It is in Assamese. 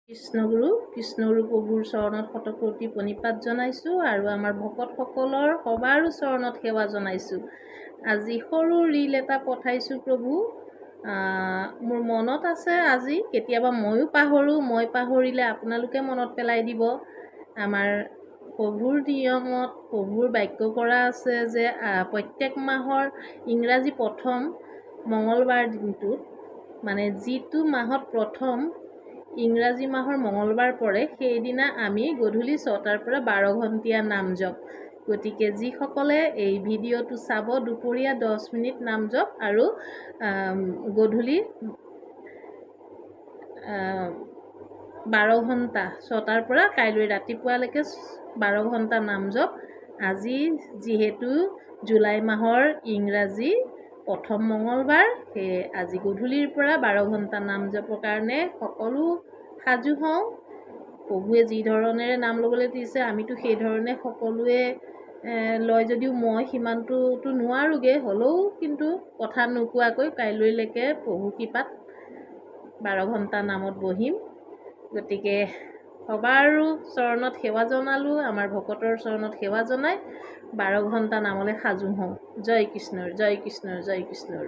কৃষ্ণগুৰু প্ৰভুৰ চৰণত শতকোটি প্ৰণিপাত জনাইছোঁ আৰু আমাৰ ভকতসকলৰ সবাৰো চৰণত সেৱা জনাইছোঁ। আজি সৰু ৰীল এটা পঠাইছোঁ প্ৰভু। মোৰ মনত আছে আজি, কেতিয়াবা ময়ো পাহৰোঁ, মই পাহৰিলে আপোনালোকে মনত পেলাই দিব। আমাৰ প্ৰভুৰ নিয়মত, প্ৰভুৰ বাক্য কৰা আছে যে প্ৰত্যেক মাহৰ ইংৰাজী প্ৰথম মঙলবাৰ দিনটোত, মানে যিটো মাহত প্ৰথম ইংৰাজী মাহৰ মঙলবাৰ পৰে, সেইদিনা আমি গধূলি 6টাৰ পৰা 12 ঘণ্টীয়া নাম জপ। গতিকে যিসকলে এই ভিডিঅ'টো চাব, দুপৰীয়া 10 মিনিট নাম জপ আৰু গধূলি 12 ঘণ্টা, 6টাৰ পৰা কাইলৈ ৰাতিপুৱালৈকে 12 ঘণ্টা নাম জপ। আজি যিহেতু জুলাই মাহৰ ইংৰাজী প্ৰথম মঙলবাৰ, সেয়ে আজি গধূলিৰ পৰা 12 ঘণ্টা নাম জপৰ কাৰণে সকলো সাজু হওঁ। প্ৰভুৱে যি ধৰণেৰে নাম ল'বলৈ দিছে, আমিতো সেই ধৰণে সকলোৱে লয় যদিও মই সিমানটোতো নোৱাৰোঁগৈ, হ'লেও কিন্তু কথা নোকোৱাকৈ কাইলৈলৈকে প্ৰভু কৃপাত 12 ঘণ্টা নামত বহিম। গতিকে সবাৰো চৰণত সেৱা জনালোঁ, আমাৰ ভকতৰ চৰণত সেৱা জনাই 12 ঘণ্টা নামলৈ সাজু হওঁ। জয় কৃষ্ণৰ, জয় কৃষ্ণৰ, জয় কৃষ্ণৰ।